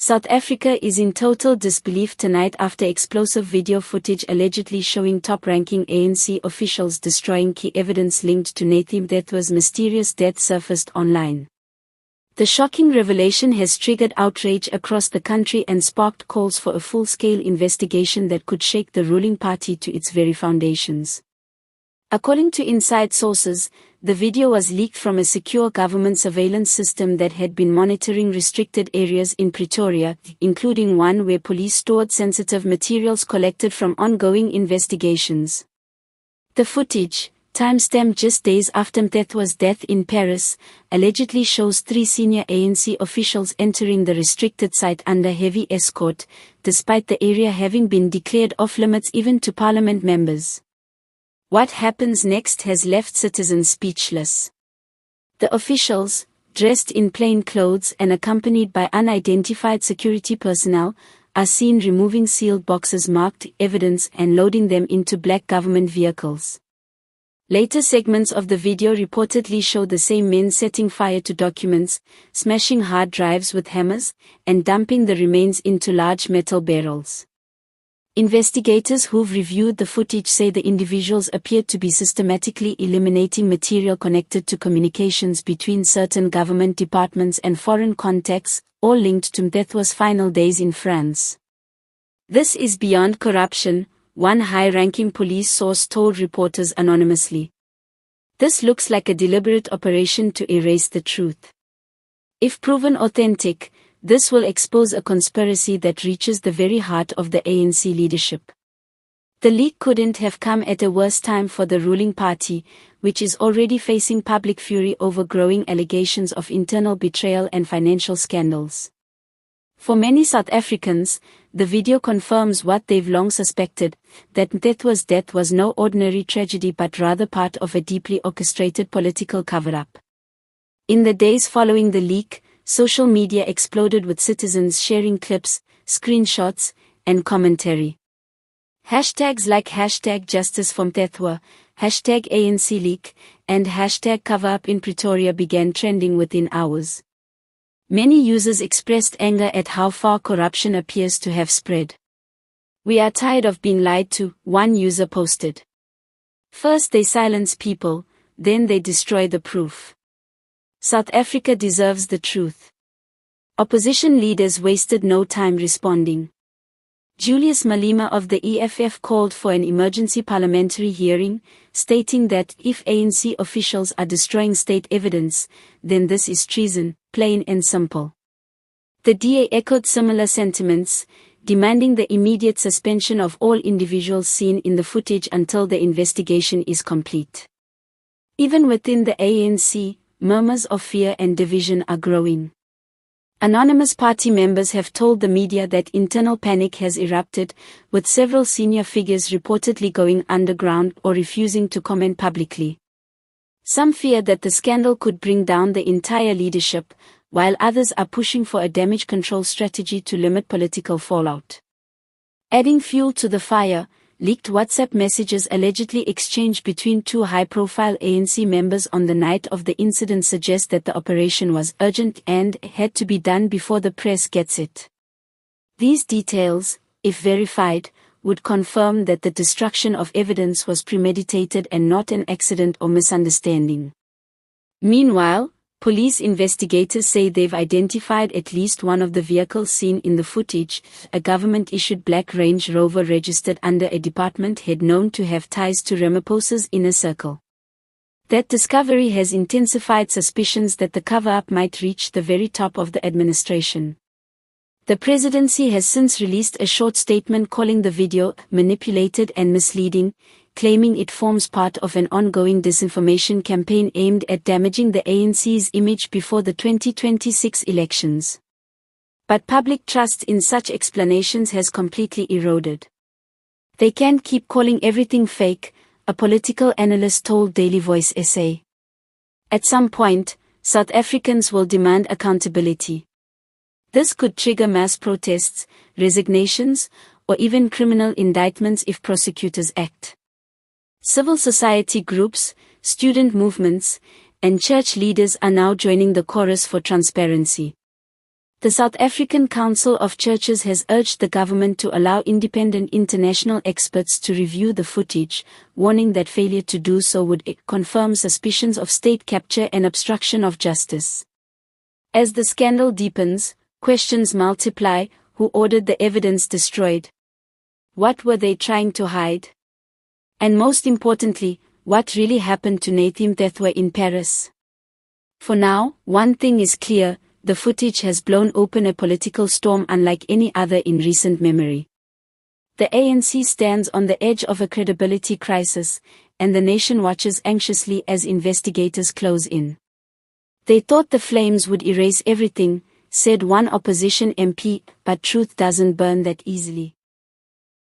South Africa is in total disbelief tonight after explosive video footage allegedly showing top-ranking ANC officials destroying key evidence linked to Nathi Mthethwa's mysterious death surfaced online. The shocking revelation has triggered outrage across the country and sparked calls for a full-scale investigation that could shake the ruling party to its very foundations. According to inside sources, the video was leaked from a secure government surveillance system that had been monitoring restricted areas in Pretoria, including one where police stored sensitive materials collected from ongoing investigations. The footage, timestamped just days after Mthethwa's death in Paris, allegedly shows 3 senior ANC officials entering the restricted site under heavy escort, despite the area having been declared off-limits even to parliament members. What happens next has left citizens speechless. The officials, dressed in plain clothes and accompanied by unidentified security personnel, are seen removing sealed boxes marked evidence and loading them into black government vehicles. Later segments of the video reportedly show the same men setting fire to documents, smashing hard drives with hammers, and dumping the remains into large metal barrels. Investigators who've reviewed the footage say the individuals appeared to be systematically eliminating material connected to communications between certain government departments and foreign contacts, all linked to Mthethwa's final days in France. This is beyond corruption, one high-ranking police source told reporters anonymously. This looks like a deliberate operation to erase the truth. If proven authentic, this will expose a conspiracy that reaches the very heart of the ANC leadership. The leak couldn't have come at a worse time for the ruling party, which is already facing public fury over growing allegations of internal betrayal and financial scandals. For many South Africans, the video confirms what they've long suspected, that Mthethwa's death was no ordinary tragedy but rather part of a deeply orchestrated political cover-up. In the days following the leak, social media exploded with citizens sharing clips, screenshots, and commentary. Hashtags like #Justice for Mthethwa, #ANCLeak, and #CoverUp in Pretoria began trending within hours. Many users expressed anger at how far corruption appears to have spread. "We are tired of being lied to," one user posted. "First they silence people, then they destroy the proof. South Africa deserves the truth." Opposition leaders wasted no time responding. Julius Malema of the EFF called for an emergency parliamentary hearing, stating that if ANC officials are destroying state evidence, then this is treason, plain and simple. The DA echoed similar sentiments, demanding the immediate suspension of all individuals seen in the footage until the investigation is complete. Even within the ANC, murmurs of fear and division are growing. Anonymous party members have told the media that internal panic has erupted, with several senior figures reportedly going underground or refusing to comment publicly. Some fear that the scandal could bring down the entire leadership, while others are pushing for a damage control strategy to limit political fallout. Adding fuel to the fire, leaked WhatsApp messages allegedly exchanged between 2 high-profile ANC members on the night of the incident suggest that the operation was urgent and had to be done before the press gets it. These details, if verified, would confirm that the destruction of evidence was premeditated and not an accident or misunderstanding. Meanwhile, police investigators say they've identified at least one of the vehicles seen in the footage, a government-issued black Range Rover registered under a department head known to have ties to Ramaphosa's inner circle. That discovery has intensified suspicions that the cover-up might reach the very top of the administration. The presidency has since released a short statement calling the video manipulated and misleading, claiming it forms part of an ongoing disinformation campaign aimed at damaging the ANC's image before the 2026 elections. But public trust in such explanations has completely eroded. "They can't keep calling everything fake," a political analyst told Daily Voice SA. "At some point, South Africans will demand accountability. This could trigger mass protests, resignations, or even criminal indictments if prosecutors act." Civil society groups, student movements, and church leaders are now joining the chorus for transparency. The South African Council of Churches has urged the government to allow independent international experts to review the footage, warning that failure to do so would confirm suspicions of state capture and obstruction of justice. As the scandal deepens, questions multiply: who ordered the evidence destroyed? What were they trying to hide? And most importantly, what really happened to Nathi Mthethwa in Paris? For now, one thing is clear: the footage has blown open a political storm unlike any other in recent memory. The ANC stands on the edge of a credibility crisis, and the nation watches anxiously as investigators close in. They thought the flames would erase everything, said one opposition MP, but truth doesn't burn that easily.